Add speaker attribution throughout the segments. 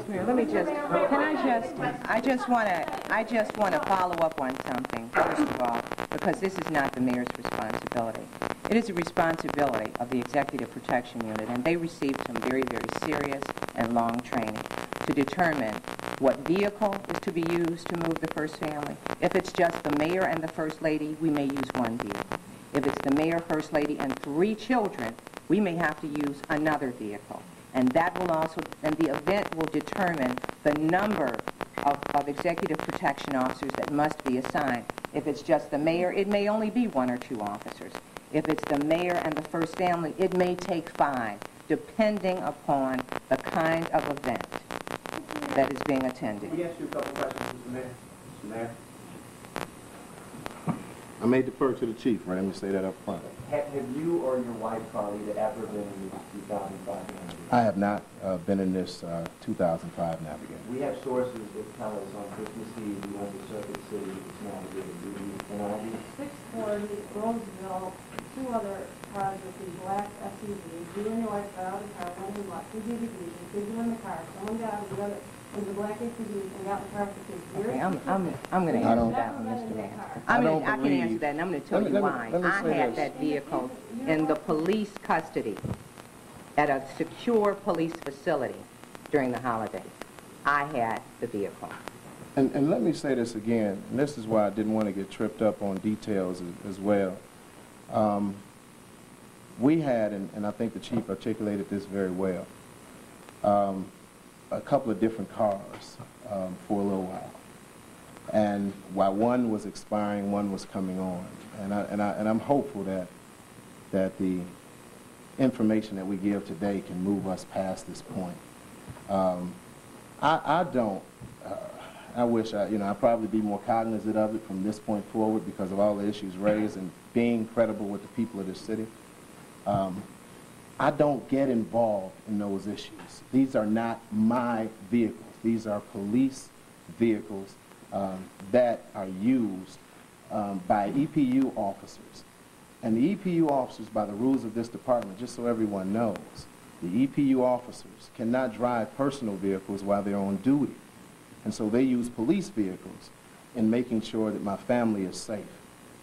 Speaker 1: Mr. Mayor, let me just, I just want to follow up on something, first of all, because this is not the mayor's responsibility. It is the responsibility of the Executive Protection Unit, and they received some very, very serious and long training to determine what vehicle is to be used to move the first family. If it's just the mayor and the first lady, we may use one vehicle. If it's the mayor, first lady, and 3 children, we may have to use another vehicle. And that will also, and the event will determine the number of executive protection officers that must be assigned. If it's just the mayor, it may only be 1 or 2 officers. If it's the mayor and the first family, it may take 5, depending upon the kind of event that is being attended.
Speaker 2: Let me ask you a couple questions, Mr. Mayor. Mr. Mayor?
Speaker 3: I may defer to the chief, right? Let me say that up front.
Speaker 2: Have you or your wife, Carlita, ever been in this 2005 Navigator?
Speaker 3: I have not been in this 2005 Navigator.
Speaker 2: We have sources that tell us on Christmas Eve we went to Circuit City with this Navigator. Do you an idea?
Speaker 4: 640 Roseville, 2 other cars with the black SUVs. You and your wife got out of the car, went and bought 2 DVDs, and kids were in the car. Someone got out of the other. The black SUV and got in the car for kids.
Speaker 1: Okay, I'm going to answer that one, Mr. Mayor. I can answer that, and I'm going to tell you why. I had that vehicle in the police custody at a secure police facility during the holidays. I had the vehicle.
Speaker 3: And let me say this again, and this is why I didn't want to get tripped up on details as well. We had, and I think the chief articulated this very well, a couple of different cars for a little while, and while one was expiring, one was coming on, and I'm hopeful that the information that we give today can move us past this point. I wish I'd probably be more cognizant of it from this point forward because of all the issues raised and being credible with the people of this city. I don't get involved in those issues. These are not my vehicles. These are police vehicles that are used by EPU officers. And the EPU officers, by the rules of this department, just so everyone knows, the EPU officers cannot drive personal vehicles while they're on duty. And so they use police vehicles in making sure that my family is safe.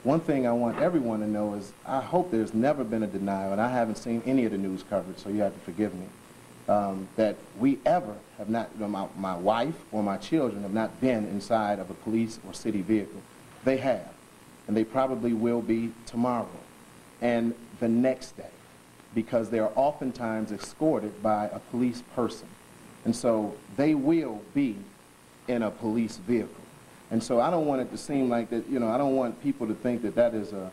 Speaker 3: One thing I want everyone to know is I hope there's never been a denial, and I haven't seen any of the news coverage, so you have to forgive me, that we ever have not, my wife or my children have not been inside of a police or city vehicle. They have, and they probably will be tomorrow and the next day, because they are oftentimes escorted by a police person. And so they will be in a police vehicle. And so I don't want it to seem like that, I don't want people to think that that is a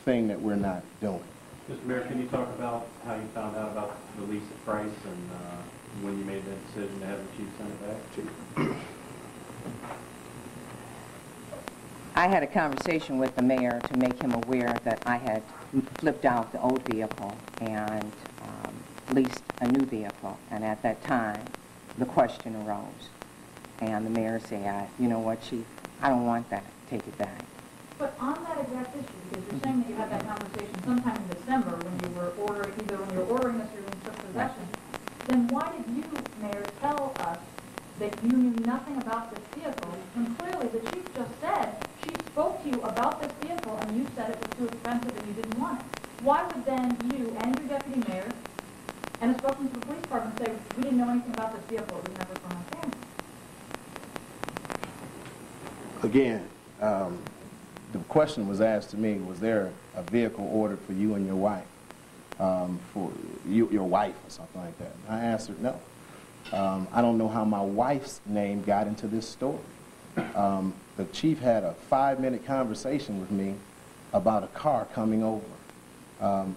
Speaker 3: thing that we're not doing.
Speaker 5: Mr. Mayor, can you talk about how you found out about the lease at price and when you made that decision to have the chief send it back?
Speaker 1: I had a conversation with the mayor to make him aware that I had flipped out the old vehicle and leased a new vehicle. And at that time, the question arose. And the mayor said, you know what, Chief, I don't want that. Take it back.
Speaker 4: But on that exact issue, because you're saying that you had that conversation sometime in December when you were ordering, either when you were ordering this or when you took possession, then why did you, Mayor, tell us that you knew nothing about this vehicle when clearly the chief just said she spoke to you about this vehicle and you said it was too expensive and you didn't want it? Why would then you and your deputy mayor and a spokesman for the police department say we didn't know anything about this vehicle, it was never from my family?
Speaker 3: Again, the question was asked to me, was there a vehicle ordered for you and your wife, for your wife or something like that? And I answered no. I don't know how my wife's name got into this story. The chief had a 5-minute conversation with me about a car coming over.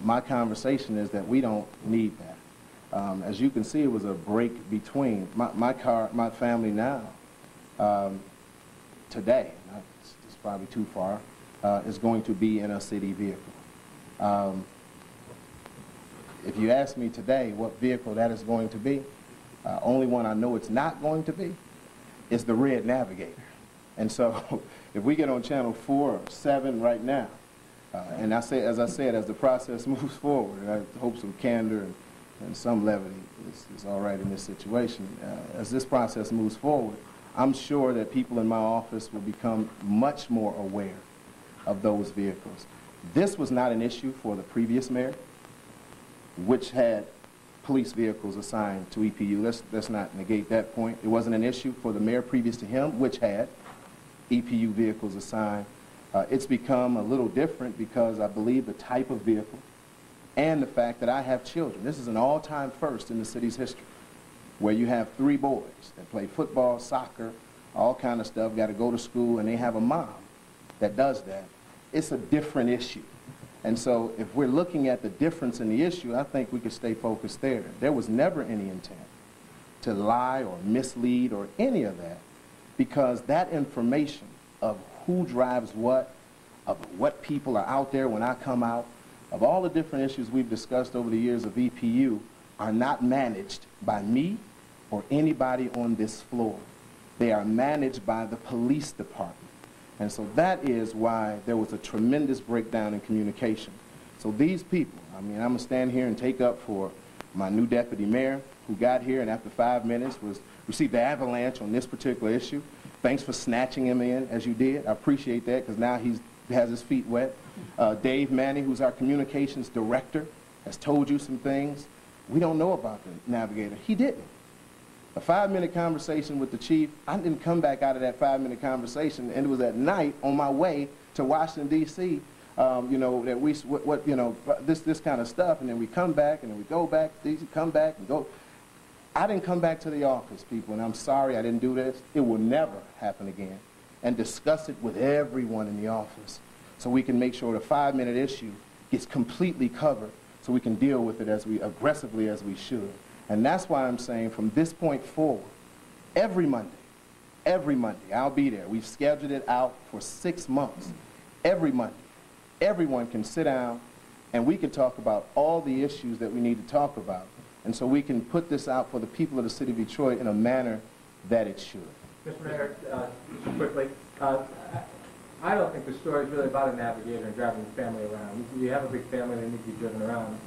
Speaker 3: My conversation is that we don't need that. As you can see, it was a break between my family now. Today, it's probably too far, is going to be in a city vehicle. If you ask me today what vehicle that is going to be, only one I know it's not going to be is the red Navigator. And so if we get on channel 4 or 7 right now, and as I said, as the process moves forward, and I hope some candor and some levity is all right in this situation. As this process moves forward, I'm sure that people in my office will become much more aware of those vehicles. This was not an issue for the previous mayor, which had police vehicles assigned to EPU. Let's not negate that point. It wasn't an issue for the mayor previous to him, which had EPU vehicles assigned. It's become a little different because I believe the type of vehicle and the fact that I have children. This is an all-time first in the city's history, where you have 3 boys that play football, soccer, all kind of stuff, got to go to school, and they have a mom that does that. It's a different issue. And so if we're looking at the difference in the issue, I think we could stay focused there. There was never any intent to lie or mislead or any of that, because that information of who drives what, of what people are out there when I come out, of all the different issues we've discussed over the years of EPU, are not managed by me or anybody on this floor. They are managed by the police department. And so that is why there was a tremendous breakdown in communication. So these people, I mean, I'm going to stand here and take up for my new deputy mayor, who got here and after 5 minutes received the avalanche on this particular issue. Thanks for snatching him in as you did. I appreciate that, because now he has his feet wet. Dave Manning, who's our communications director, has told you some things we don't know about the Navigator. He didn't. A 5-minute conversation with the chief, I didn't come back out of that 5-minute conversation, and it was at night on my way to Washington, D.C., you know, that you know, this kind of stuff, and then we come back, and then we go back, come back and go. I didn't come back to the office, people, and I'm sorry I didn't do this. It will never happen again. And discuss it with everyone in the office so we can make sure the 5-minute issue gets completely covered so we can deal with it as aggressively as we should. And that's why I'm saying from this point forward, every Monday, I'll be there. We've scheduled it out for 6 months. Every Monday, everyone can sit down and we can talk about all the issues that we need to talk about. And so we can put this out for the people of the city of Detroit in a manner that it should.
Speaker 6: Mr. Mayor, just quickly, I don't think the story is really about a navigator and driving the family around. You have a big family that needs to be driven around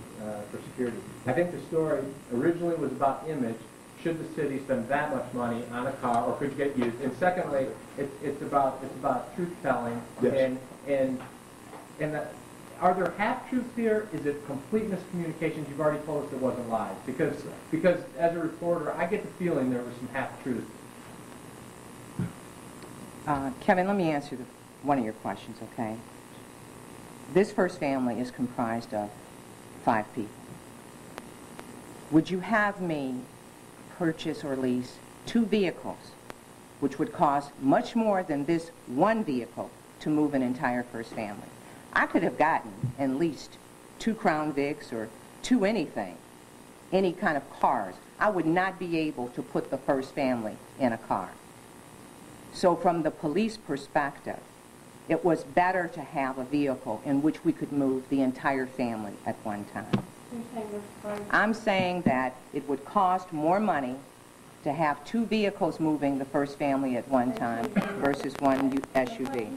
Speaker 6: for security. I think the story originally was about image. Should the city spend that much money on a car, or could you get used? And secondly, it's about truth telling.
Speaker 3: Yes.
Speaker 6: And are there half-truths here? Is it complete miscommunications? You've already told us it wasn't lies. Because as a reporter, I get the feeling there were some half-truths.
Speaker 1: Kevin, let me answer one of your questions, okay? This first family is comprised of 5 people. Would you have me purchase or lease 2 vehicles, which would cost much more than this 1 vehicle to move an entire first family? I could have gotten and leased 2 Crown Vics or 2 anything, any kind of cars. I would not be able to put the first family in a car. So from the police perspective, it was better to have a vehicle in which we could move the entire family at one time. I'm saying that it would cost more money to have 2 vehicles moving the first family at one time versus 1 SUV.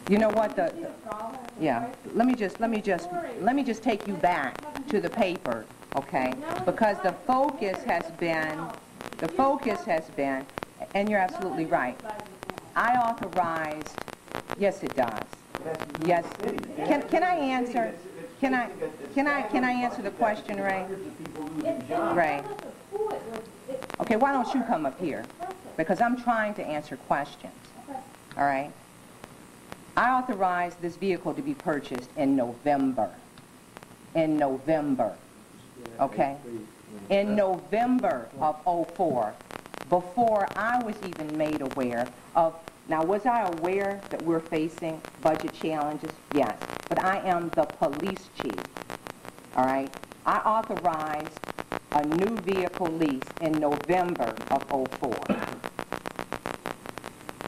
Speaker 1: You know what, let me just take you back to the paper, okay? Because the focus has been, and you're absolutely right. I authorized, yes it does. Yes. Can I answer? Can I answer the question, Ray? Ray. Okay, why don't you come up here? Because I'm trying to answer questions. All right? I authorized this vehicle to be purchased in November. In November. Okay? In November of '04, before I was even made aware of. Now, was I aware that we're facing budget challenges? Yes. But I am the police chief, all right? I authorized a new vehicle lease in November of '04.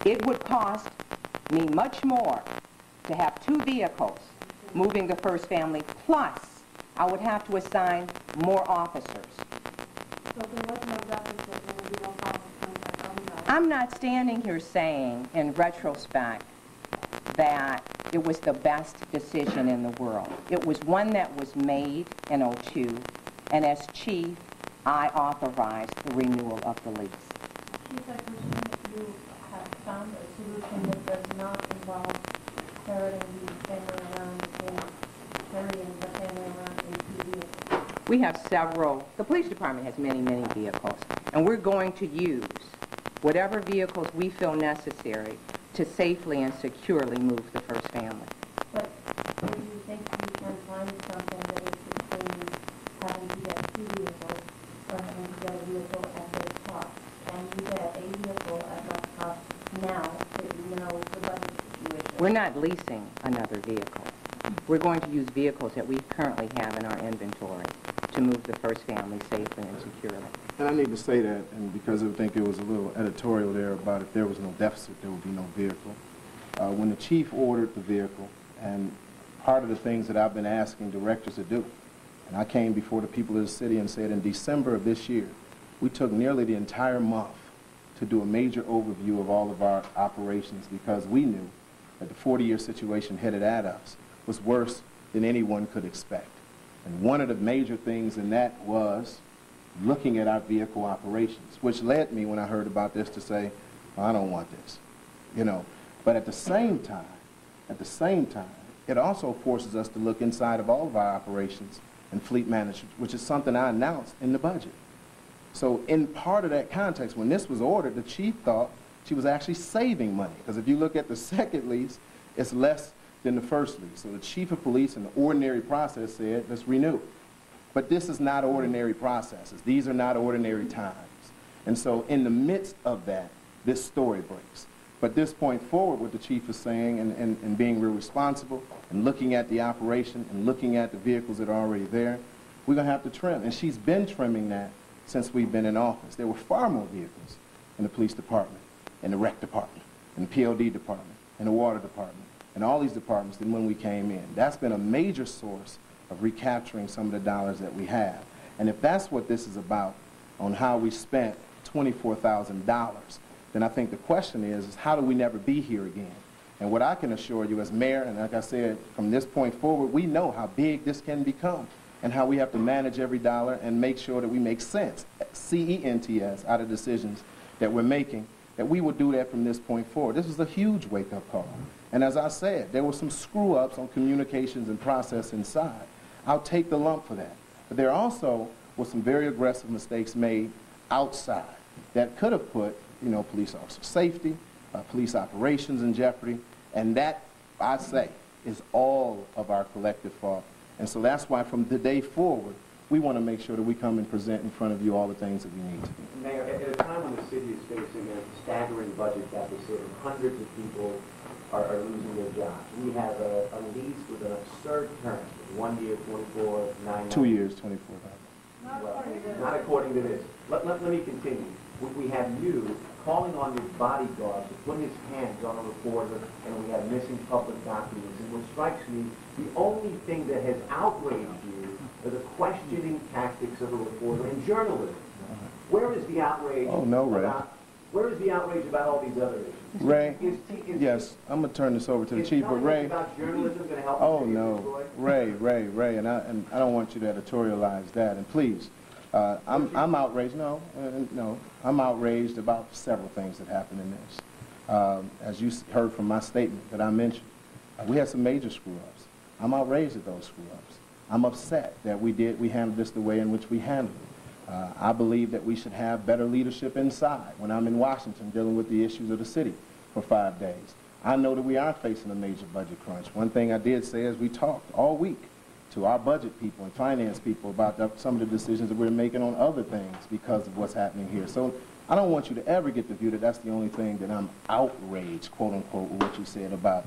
Speaker 1: It would cost me much more to have 2 vehicles moving the first family, plus I would have to assign more officers. I'm not standing here saying, in retrospect, that it was the best decision in the world. It was one that was made in '02, and as chief, I authorized the renewal of the lease.
Speaker 7: Chief, I presume that you have found a solution that does not involve ferreting the family around carrying the family around in two vehicles.
Speaker 1: We have several, the police department has many, many vehicles, and we're going to use whatever vehicles we feel necessary to safely and securely move the first family.
Speaker 7: But do you think you can find something that is between having to get two vehicles or having to get a vehicle at this cost? Can you get a vehicle at that cost now that you know the budget situation?
Speaker 1: We're not leasing another vehicle. We're going to use vehicles that we currently have in our inventory to move the first family safely and securely.
Speaker 3: And I need to say that, and because I think it was a little editorial there about if there was no deficit, there would be no vehicle. When the chief ordered the vehicle, and part of the things that I've been asking directors to do, and I came before the people of the city and said in December of this year, we took nearly the entire month to do a major overview of all of our operations because we knew that the 40-year situation headed at us was worse than anyone could expect. And one of the major things in that was looking at our vehicle operations, which led me, when I heard about this, to say, well, I don't want this, you know. But at the same time, it also forces us to look inside of all of our operations and fleet management, which is something I announced in the budget. So in part of that context, when this was ordered, the chief thought she was actually saving money, because if you look at the second lease, it's less than the first lease. So the chief of police in the ordinary process said, let's renew. But this is not ordinary processes. These are not ordinary times. And so in the midst of that, this story breaks. But this point forward, what the chief is saying and being real responsible and looking at the operation and looking at the vehicles that are already there, we're going to have to trim. And she's been trimming that since we've been in office. There were far more vehicles in the police department, in the rec department, in the PLD department, in the water department, and all these departments than when we came in. That's been a major source of recapturing some of the dollars that we have. And if that's what this is about, on how we spent $24,000, then I think the question is how do we never be here again? And what I can assure you as mayor, and like I said, from this point forward, we know how big this can become and how we have to manage every dollar and make sure that we make sense, C-E-N-T-S, out of decisions that we're making, that we would do that from this point forward. This was a huge wake-up call. And as I said, there were some screw-ups on communications and process inside. I'll take the lump for that. But there also were some very aggressive mistakes made outside that could have put, you know, police officer safety, police operations in jeopardy, and that, I say, is all of our collective fault. And so that's why from the day forward, we want to make sure that we come and present in front of you all the things that we need to do.
Speaker 2: Mayor, at a time when the city is facing a staggering budget deficit and hundreds of people are losing their jobs, we have a lease with an absurd term, 1 year, 24, 9
Speaker 3: 2 years, 24.
Speaker 2: Well, not according to this. Let me continue. We have you calling on your bodyguard to put his hands on a reporter, and we have missing public documents. And what strikes me, the only thing that has outraged you are the questioning tactics of a reporter in journalism. Where is the outrage?
Speaker 3: Oh, no, Ray.
Speaker 2: Where is the outrage about all these other issues?
Speaker 3: Ray, yes, I'm going to turn this over to the chief, but Ray,
Speaker 2: about journalism going to help
Speaker 3: oh no, Ray, and I don't want you to editorialize that, and please, I'm outraged, no, I'm outraged about several things that happened in this. As you heard from my statement that I mentioned, we had some major screw-ups. I'm outraged at those screw-ups. I'm upset that we handled this the way in which we handled it. I believe that we should have better leadership inside. When I'm in Washington dealing with the issues of the city for 5 days, I know that we are facing a major budget crunch. One thing I did say is we talked all week to our budget people and finance people about some of the decisions that we're making on other things because of what's happening here. So I don't want you to ever get the view that that's the only thing that I'm outraged, quote unquote, with what you said about.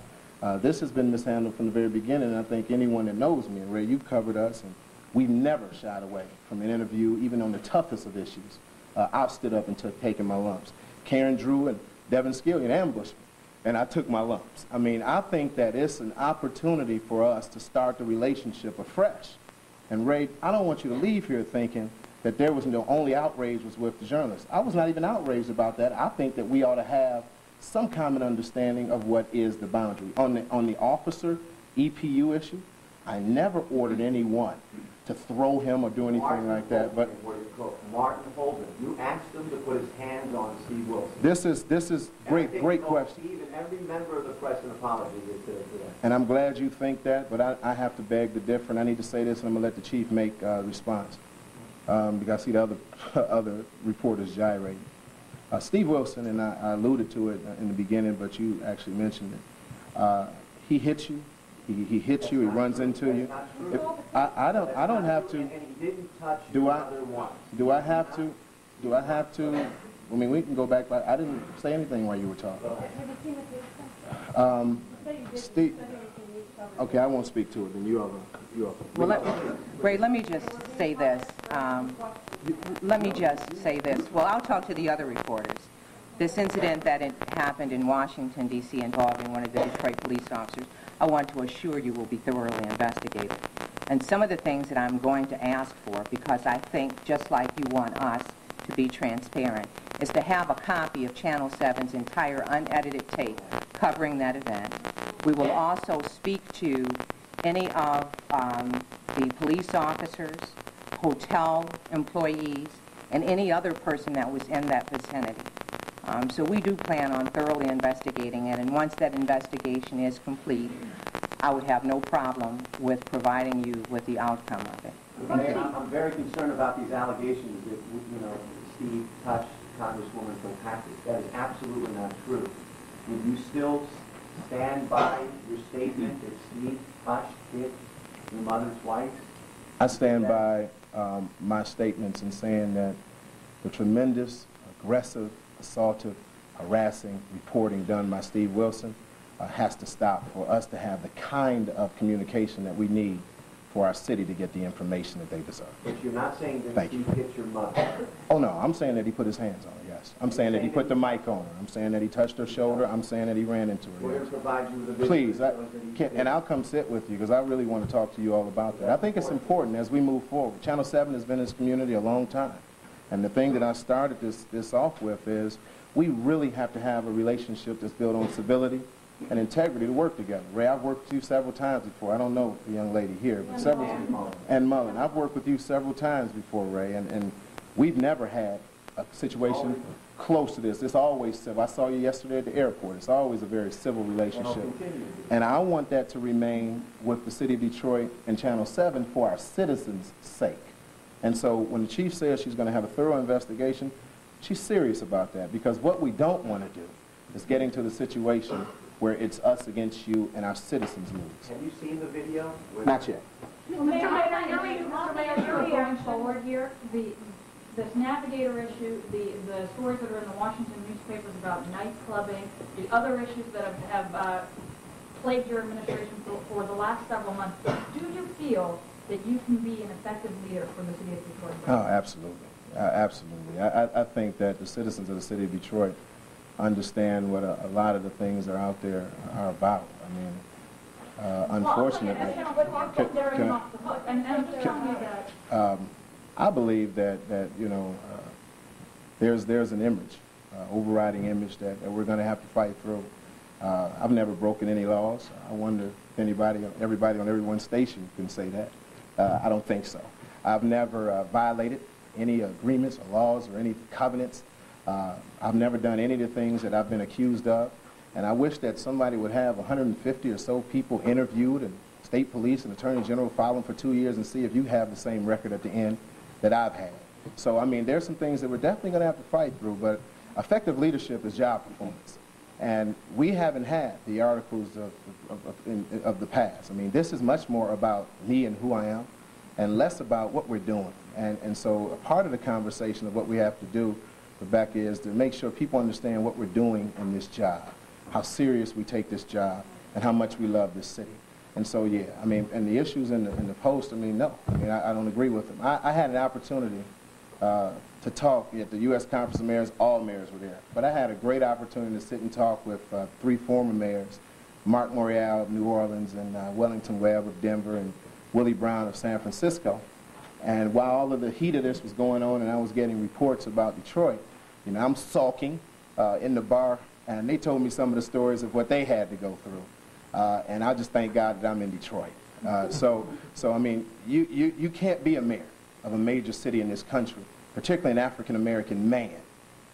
Speaker 3: This has been mishandled from the very beginning, and I think anyone that knows me, and Ray, you've covered us, and we've never shied away from an interview, even on the toughest of issues. I stood up and taken my lumps. Karen Drew and Devin Skillian ambushed me, and I took my lumps. I mean, I think that it's an opportunity for us to start the relationship afresh. And Ray, I don't want you to leave here thinking that there was no only outrage was with the journalists. I was not even outraged about that. I think that we ought to have some common understanding of what is the boundary. On the officer EPU issue, I never ordered anyone to throw him or do anything like that. But
Speaker 2: Martin Holden, you asked him to put his hands on Steve Wilson.
Speaker 3: This is great question.
Speaker 2: Steve and every member of the press an apology to that.
Speaker 3: And I'm glad you think that, but I have to beg to differ. And I need to say this, and I'm going to let the chief make a response. Because I see the other reporters gyrating. Steve Wilson, and I alluded to it in the beginning, but you actually mentioned it. He hits you. He hits you. He runs into you. I don't have to.
Speaker 2: And he didn't touch
Speaker 3: Do
Speaker 2: your
Speaker 3: I?
Speaker 2: mother once.
Speaker 3: Do I have to? Do I have to? I mean, we can go back. I didn't say anything while you were talking. Steve. Okay, I won't speak to it. Then you are.
Speaker 1: Well, Ray, let me just say this. Well, I'll talk to the other reporters. This incident that happened in Washington, D.C. involving one of the Detroit police officers, I want to assure you will be thoroughly investigated. And some of the things that I'm going to ask for, because I think just like you want us to be transparent, is to have a copy of Channel 7's entire unedited tape covering that event. We will also speak to any of the police officers, hotel employees, and any other person that was in that vicinity. So we do plan on thoroughly investigating it, and once that investigation is complete, I would have no problem with providing you with the outcome of it.
Speaker 2: I'm very concerned about these allegations that, Steve touched Congresswoman Kilpatrick. That is absolutely not true. Would you still stand by your statement that Steve touched, hit your mother's wife?
Speaker 3: I stand by my statements in saying that the tremendous, aggressive, assaultive, harassing reporting done by Steve Wilson has to stop for us to have the kind of communication that we need for our city to get the information that they deserve.
Speaker 2: But you're not saying that Steve hit your mother.
Speaker 3: Oh, no, I'm saying that he put his hands on her, yes. I'm saying that he put the mic on her. I'm saying that he touched her shoulder. I'm saying that he ran into her.
Speaker 2: We're going to provide you with a video.
Speaker 3: Please, and I'll come sit with you because I really want to talk to you all about that. I think it's important as we move forward. Channel 7 has been in this community a long time. And the thing that I started this off with is we really have to have a relationship that's built on civility and integrity to work together. Ray, I've worked with you several times before. I don't know the young lady here, but several times. And Mullen. I've worked with you several times before, Ray, and we've never had a situation close to this. It's always civil. I saw you yesterday at the airport. It's always a very civil relationship. And I want that to remain with the city of Detroit and Channel 7 for our citizens' sake. And so when the chief says she's going to have a thorough investigation, she's serious about that, because what we don't want to do is getting to the situation where it's us against you and our citizens lose.
Speaker 2: Have you seen the video?
Speaker 3: Not yet.
Speaker 4: Mr. Mayor, going forward here, this Navigator issue, the stories that are in the Washington newspapers about night clubbing, the other issues that have plagued your administration for the last several months, do you feel that you can be an effective leader for the city of Detroit?
Speaker 3: Oh, absolutely. Absolutely. I think that the citizens of the city of Detroit understand what a lot of the things that are out there are about. I mean, unfortunately, I believe that there's an image, overriding image that we're going to have to fight through. I've never broken any laws. I wonder if everybody on everyone's station can say that. I don't think so. I've never violated any agreements or laws or any covenants. I've never done any of the things that I've been accused of. And I wish that somebody would have 150 or so people interviewed and state police and attorney general follow them for 2 years and see if you have the same record at the end that I've had. So, I mean, there's some things that we're definitely going to have to fight through, but effective leadership is job performance. And we haven't had the articles of the past. I mean, this is much more about me and who I am and less about what we're doing. And so a part of the conversation of what we have to do, Rebecca, is to make sure people understand what we're doing in this job, how serious we take this job, and how much we love this city. And so, yeah, I mean, and the issues in the Post, I mean, no. I mean, I don't agree with them. I had an opportunity to talk at the U.S. Conference of Mayors. All mayors were there. But I had a great opportunity to sit and talk with 3 former mayors, Mark Morial of New Orleans and Wellington Webb of Denver and Willie Brown of San Francisco. And while all of the heat of this was going on and I was getting reports about Detroit, I'm sulking in the bar and they told me some of the stories of what they had to go through. And I just thank God that I'm in Detroit. So I mean, you can't be a mayor of a major city in this country, particularly an African-American man,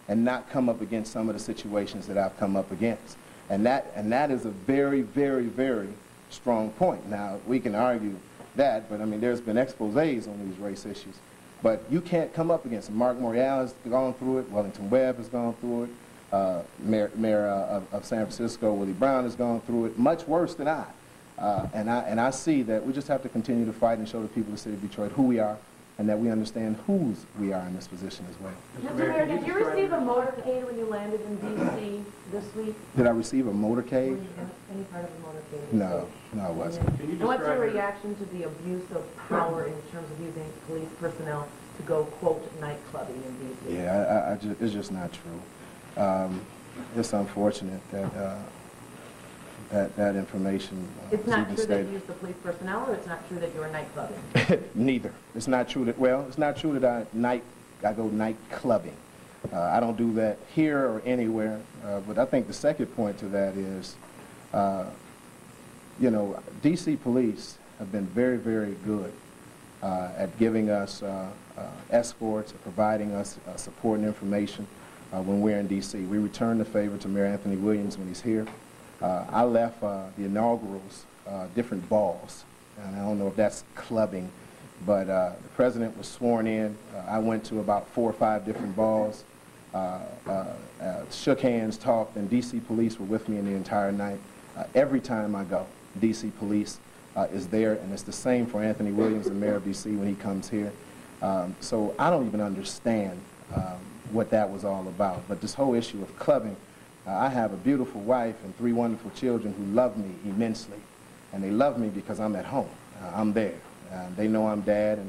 Speaker 3: and not come up against some of the situations that I've come up against. And that is a very, very, very strong point. Now, we can argue that, but I mean, there's been exposés on these race issues. But you can't come up against it. Mark Morial has gone through it. Wellington Webb has gone through it. Mayor of San Francisco, Willie Brown, has gone through it much worse than I. And I see that we just have to continue to fight and show the people of the city of Detroit who we are, and that we understand whose we are in this position as well.
Speaker 8: Mr. Mayor, did you receive a motorcade when you landed in D.C. this week?
Speaker 3: Did I receive a motorcade?
Speaker 8: Any part of a motorcade?
Speaker 3: No, I wasn't.
Speaker 8: And what's your reaction to the abuse of power in terms of using police personnel to go, quote, nightclubbing in D.C.?
Speaker 3: Yeah, it's just not true. It's unfortunate that that information
Speaker 8: It's not true that
Speaker 3: stated.
Speaker 8: you used the police personnel, or it's not true that you were nightclubbing?
Speaker 3: Neither. It's not true that, well, it's not true that I go night clubbing. I don't do that here or anywhere. But I think the second point to that is, you know, D.C. police have been very, very good at giving us escorts, providing us support and information when we're in D.C. We return the favor to Mayor Anthony Williams when he's here. I left the inaugurals, different balls, and I don't know if that's clubbing, but the president was sworn in. I went to about 4 or 5 different balls, shook hands, talked, and D.C. police were with me in the entire night. Every time I go, D.C. police is there, and it's the same for Anthony Williams, the mayor of D.C., when he comes here. So I don't even understand what that was all about. But this whole issue of clubbing, I have a beautiful wife and 3 wonderful children who love me immensely. And they love me because I'm at home. I'm there. They know I'm dad,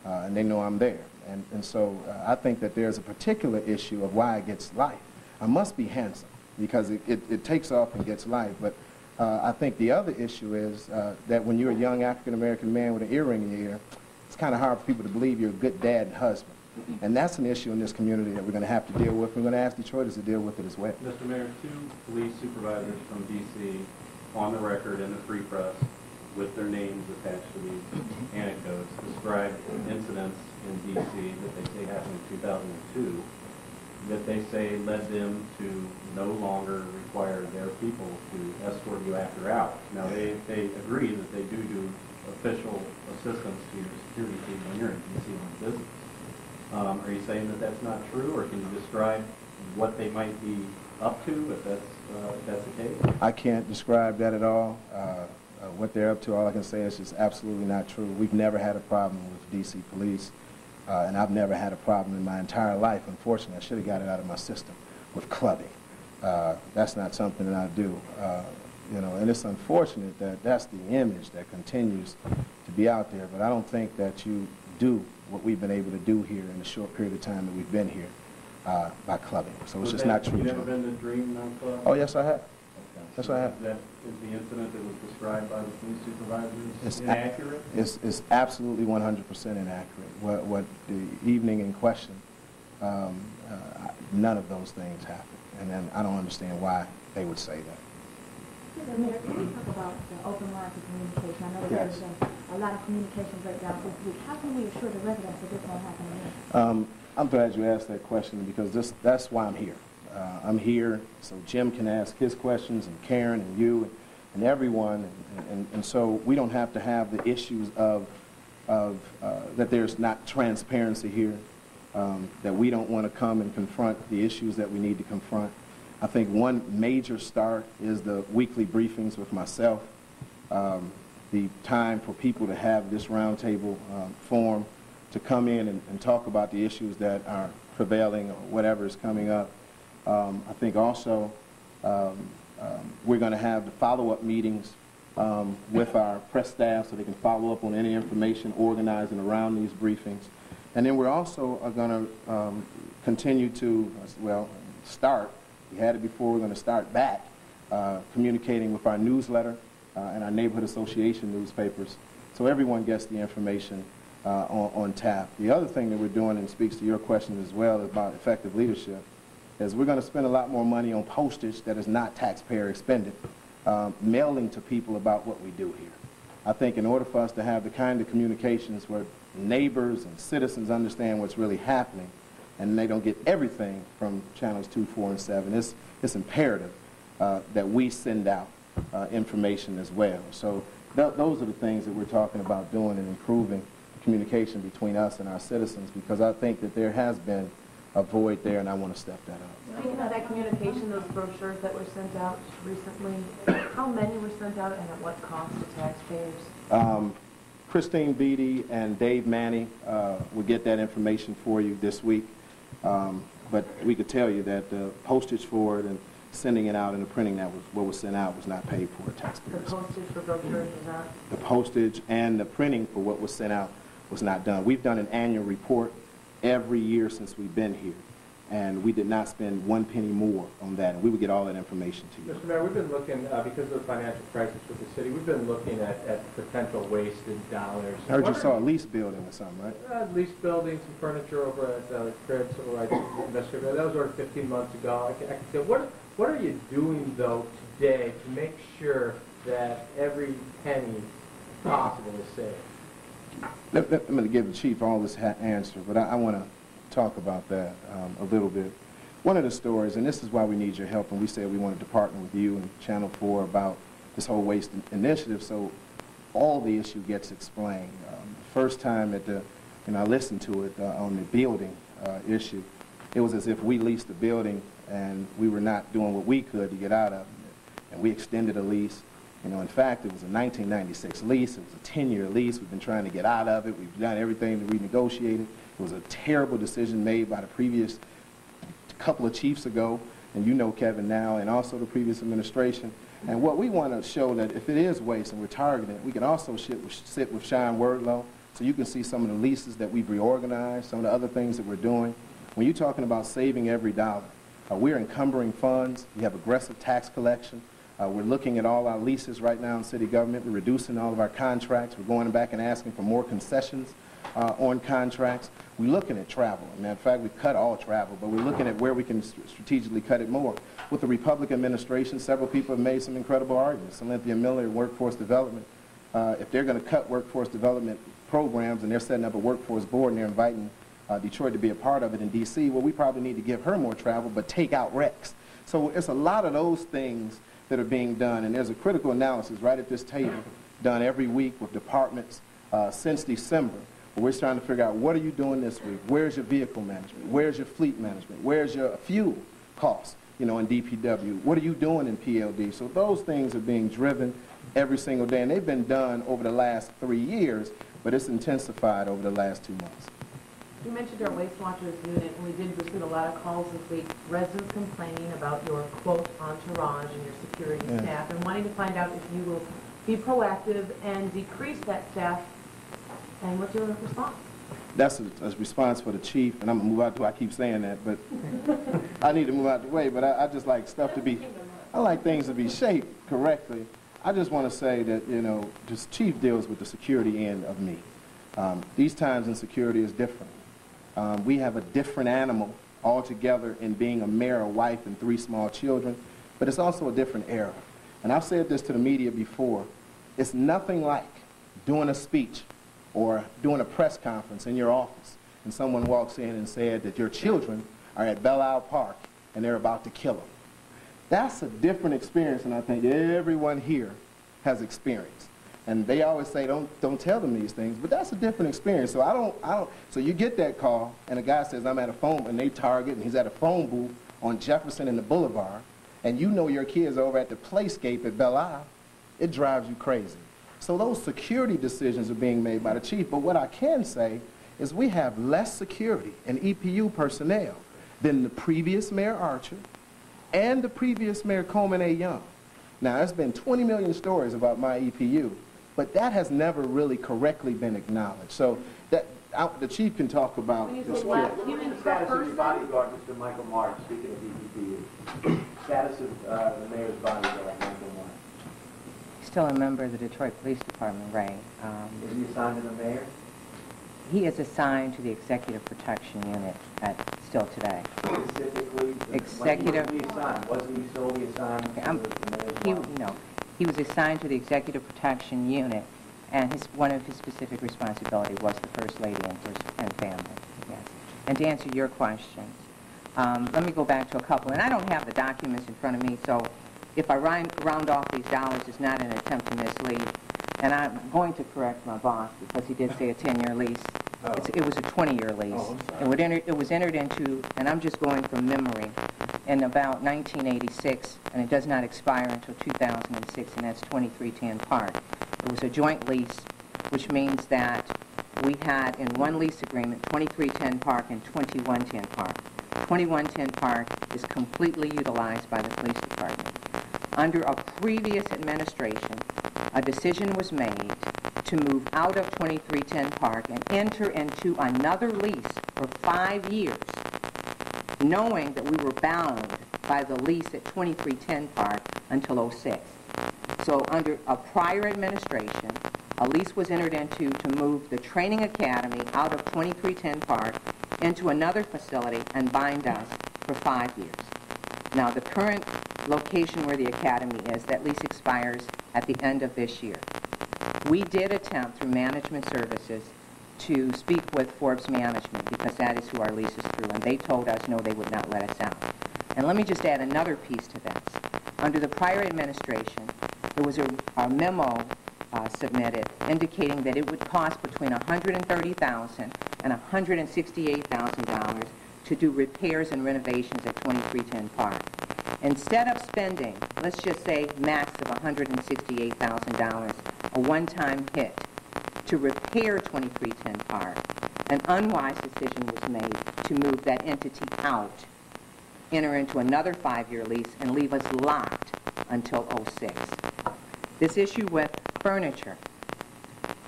Speaker 3: and they know I'm there. And so I think that there's a particular issue of why it gets life. I must be handsome because it takes off and gets life. But I think the other issue is that when you're a young African-American man with an earring in your ear, it's kind of hard for people to believe you're a good dad and husband. And that's an issue in this community that we're going to have to deal with. We're going to ask Detroiters to deal with it as well.
Speaker 5: Mr. Mayor, 2 police supervisors from D.C. on the record in the Free Press with their names attached to these anecdotes described incidents in D.C. that they say happened in 2002 that they say led them to no longer require their people to escort you after hours. Now, they agree that they do official assistance to your security team when you're in D.C. on business. Are you saying that that's not true, or can you describe what they might be up to if that's the case?
Speaker 3: I can't describe that at all. What they're up to, all I can say is just absolutely not true. We've never had a problem with D.C. police, and I've never had a problem in my entire life. Unfortunately, I should have got it out of my system with clubbing. That's not something that I do. You know, and it's unfortunate that that's the image that continues to be out there, but I don't think that you do what we've been able to do here in the short period of time that we've been here by clubbing. So it's just not true.
Speaker 5: You've never been to Dream nightclub?
Speaker 3: Oh, yes, I have.
Speaker 5: Okay.
Speaker 3: Yes, I have.
Speaker 5: That is the incident that was described by the police supervisors inaccurate?
Speaker 3: It's absolutely 100% inaccurate. What the evening in question, none of those things happened. And then I don't understand why they would say that.
Speaker 9: Mayor, can we talk about the open lines of communication? I know that
Speaker 3: Yes.
Speaker 9: there's been a lot of communication breakdown this week. How can we assure the residents that this won't happen again?
Speaker 3: I'm glad you asked that question because that's why I'm here. I'm here so Jim can ask his questions, and Karen and you and everyone, and so we don't have to have the issues of that there's not transparency here, that we don't want to come and confront the issues that we need to confront. I think one major start is the weekly briefings with myself, the time for people to have this roundtable forum to come in and talk about the issues that are prevailing or whatever is coming up. I think also we're going to have the follow-up meetings with our press staff so they can follow up on any information organizing around these briefings. And then we're also going to continue to, well, start. We had it before. We're going to start back communicating with our newsletter and our neighborhood association newspapers so everyone gets the information on tap. The other thing that we're doing, and speaks to your question as well, is about effective leadership. is we're going to spend a lot more money on postage that is not taxpayer expended, mailing to people about what we do here. I think in order for us to have the kind of communications where neighbors and citizens understand what's really happening and they don't get everything from channels 2, 4, and 7, it's imperative that we send out information as well. So those are the things that we're talking about doing and improving communication between us and our citizens, because I think that there has been a void there, and I want to step that up.
Speaker 8: Speaking of that communication, those brochures that were sent out recently, how many were sent out and at what cost to taxpayers?
Speaker 3: Christine Beatty and Dave Manny will get that information for you this week. But we could tell you that the postage for it and sending it out and the printing that was what was sent out was not paid for taxpayers.
Speaker 8: The postage for brochures is not?
Speaker 3: The postage and the printing for what was sent out was not done. We've done an annual report every year since we've been here, and we did not spend 1 penny more on that, and we would get all that information to you.
Speaker 6: Mr. Mayor, we've been looking, because of the financial crisis with the city, we've been looking at potential wasted dollars.
Speaker 3: I heard you saw a lease building or something, right?
Speaker 6: Lease building, some furniture over at Crib, Civil Rights Investigator. That was ordered 15 months ago. I can say, what are you doing, though, today to make sure that every penny possible is saved?
Speaker 3: I'm going to give the chief all this answer, but I want to talk about that a little bit. One of the stories, and this is why we need your help, and we said we wanted to partner with you and Channel 4 about this whole waste initiative, so all the issue gets explained. The first time I listened to it on the building issue, it was as if we leased the building and we were not doing what we could to get out of it, and we extended a lease. In fact, it was a 1996 lease. It was a 10-year lease. We've been trying to get out of it. We've done everything to renegotiate it. It was a terrible decision made by the previous couple of chiefs ago, and you know Kevin now, and also the previous administration. And what we want to show that if it is waste and we're targeting it, we can also sit with Sean Wordlow so you can see some of the leases that we've reorganized, some of the other things that we're doing. When you're talking about saving every dollar, we're encumbering funds. We have aggressive tax collection. We're looking at all our leases right now in city government. We're reducing all of our contracts. We're going back and asking for more concessions on contracts. We're looking at travel. And in fact, we've cut all travel, but we're looking at where we can strategically cut it more. With the Republican administration, several people have made some incredible arguments. Cynthia Miller, Workforce Development, if they're going to cut workforce development programs and they're setting up a workforce board and they're inviting Detroit to be a part of it in D.C., well, we probably need to give her more travel, but take out recs. So it's a lot of those things that are being done, and there's a critical analysis right at this table done every week with departments since December. We're trying to figure out, what are you doing this week? Where's your vehicle management? Where's your fleet management? Where's your fuel costs, in DPW? What are you doing in PLD? So those things are being driven every single day, and they've been done over the last 3 years, but it's intensified over the last 2 months.
Speaker 8: You mentioned our Waste Watchers unit, and we did receive a lot of calls this week, residents complaining about your, quote, entourage and your security staff, and wanting to find out if you will be proactive and decrease that staff, and what's your response?
Speaker 3: That's a response for the chief, and I'm going to move out the way. I keep saying that, but I need to move out the way, but I just like stuff to be, I like things to be shaped correctly. I just want to say that, this chief deals with the security end of me. These times in security is different. We have a different animal altogether in being a mayor, a wife, and 3 small children, but it's also a different era. And I've said this to the media before. It's nothing like doing a speech or doing a press conference in your office and someone walks in and said that your children are at Belle Isle Park and they're about to kill them. That's a different experience, and I think everyone here has experienced. And they always say, don't tell them these things, but that's a different experience. So so you get that call, and a guy says, I'm at a phone, and they target, and he's at a phone booth on Jefferson and the Boulevard, and you know your kids are over at the Playscape at Belle Isle. It drives you crazy. So those security decisions are being made by the chief, but what I can say is we have less security and EPU personnel than the previous Mayor Archer and the previous Mayor Coleman A. Young. Now, there's been 20 million stories about my EPU, but that has never really correctly been acknowledged. So the chief can talk about the security.
Speaker 2: What is the status of your bodyguard, Mr. Michael Martin, speaking of EPU? Status of the mayor's bodyguard, Michael Martin.
Speaker 1: Still a member of the Detroit Police Department, Ray.
Speaker 2: Is he assigned to the mayor?
Speaker 1: He is assigned to the Executive Protection Unit still today.
Speaker 2: Specifically,
Speaker 1: Executive.
Speaker 2: when he was assigned, wasn't he solely assigned
Speaker 1: Okay,
Speaker 2: to the mayor's
Speaker 1: He,
Speaker 2: wife?
Speaker 1: no, he was assigned to the Executive Protection Unit, and one of his specific responsibilities was the First Lady and family. Yes. And to answer your questions, let me go back to a couple. And I don't have the documents in front of me, so if I round off these dollars, it's not an attempt to mislead. And I'm going to correct my boss because he did say a 10-year lease.
Speaker 2: Oh.
Speaker 1: It was a 20-year lease.
Speaker 2: Oh, I'm sorry.
Speaker 1: It was entered into, and I'm just going from memory, in about 1986, and it does not expire until 2006, and that's 2310 Park. It was a joint lease, which means that we had in one lease agreement 2310 Park and 2110 Park. 2110 Park is completely utilized by the police department. Under a previous administration, a decision was made to move out of 2310 Park and enter into another lease for 5 years, knowing that we were bound by the lease at 2310 Park until '06. So under a prior administration, a lease was entered into to move the training academy out of 2310 Park into another facility and bind us for 5 years. Now, the current location where the academy is, that lease expires at the end of this year. We did attempt through management services to speak with Forbes Management because that is who our lease is through, and they told us no, they would not let us out. And let me just add another piece to this. Under the prior administration, there was a memo submitted indicating that it would cost between $130,000 and $168,000 to do repairs and renovations at 2310 Park. Instead of spending, let's just say max of $168,000, a one-time hit to repair 2310 Park, an unwise decision was made to move that entity out, enter into another 5-year lease, and leave us locked until '06. This issue with furniture,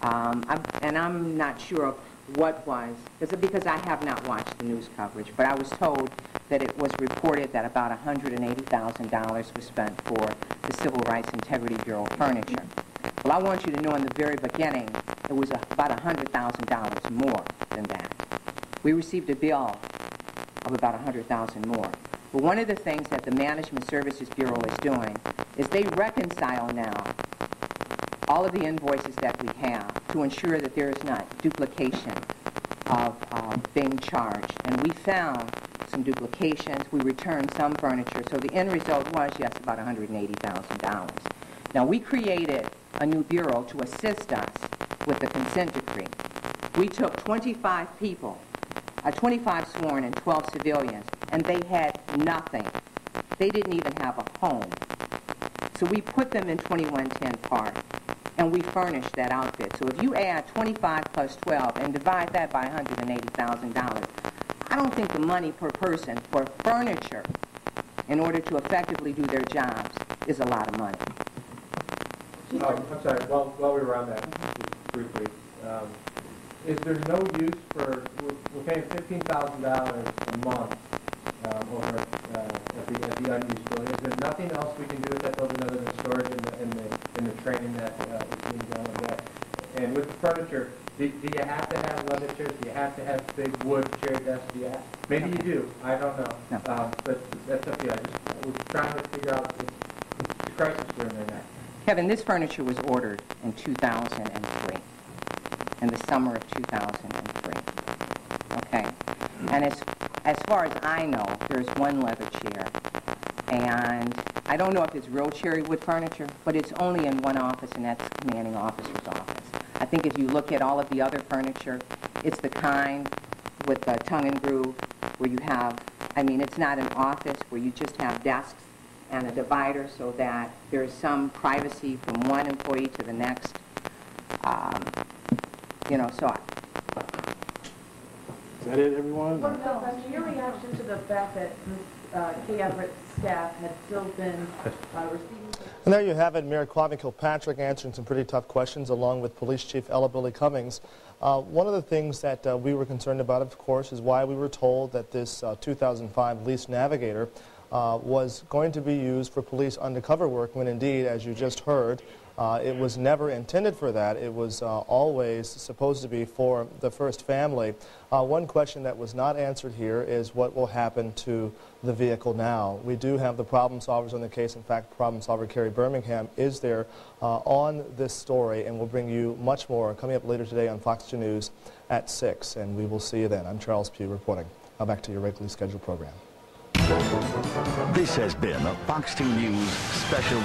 Speaker 1: and I'm not sure what was, because I have not watched the news coverage, but I was told that it was reported that about $180,000 was spent for the Civil Rights Integrity Bureau furniture. Well, I want you to know in the very beginning, it was about $100,000 more than that. We received a bill of about $100,000 more. But one of the things that the Management Services Bureau is doing is they reconcile now all of the invoices that we have to ensure that there is not duplication of being charged. And we found some duplications. We returned some furniture. So the end result was, yes, about $180,000. Now, we created a new bureau to assist us with the consent decree. We took 25 people, 25 sworn and 12 civilians, and they had nothing. They didn't even have a home. So we put them in 2110 Park, and we furnished that outfit. So if you add 25 plus 12 and divide that by $180,000, I don't think the money per person for furniture in order to effectively do their jobs is a lot of money.
Speaker 6: I'm sorry, while we were on that, just briefly, is there no use for, we're paying $15,000 a month over at the unused building. Is there nothing else we can do with that building other than storage and the training that is being done with that? And with the furniture, do you have to have leather chairs? Do you have to have big wood chair desks? Do you have, maybe you do, I don't know.
Speaker 1: No.
Speaker 6: But that's up to you. I was trying to figure out the crisis we're in there now.
Speaker 1: Kevin, this furniture was ordered in 2003, in the summer of 2003. Okay? And as far as I know, there's one leather chair. And I don't know if it's real cherry wood furniture, but it's only in one office, and that's the commanding officer's office. I think if you look at all of the other furniture, it's the kind with the tongue and groove where you have, I mean, it's not an office where you just have desks and a divider so that there's some privacy from one employee to the next. So
Speaker 3: Is that it, everyone?
Speaker 8: Your reaction to the fact that Ms. Kilpatrick's staff had still been receiving...
Speaker 10: And there you have it, Mayor Kwame Kilpatrick answering some pretty tough questions along with Police Chief Bully-Cummings. One of the things that we were concerned about, of course, is why we were told that this 2005 Lincoln Navigator was going to be used for police undercover work when indeed, as you just heard, It was never intended for that. It was always supposed to be for the first family. One question that was not answered here is what will happen to the vehicle now. We do have the problem solvers on the case. In fact, problem solver Carrie Birmingham is there on this story, and we'll bring you much more coming up later today on Fox 2 News at 6, and we will see you then. I'm Charles Pugh reporting. Now back to your regularly scheduled program.
Speaker 11: This has been a Fox 2 News special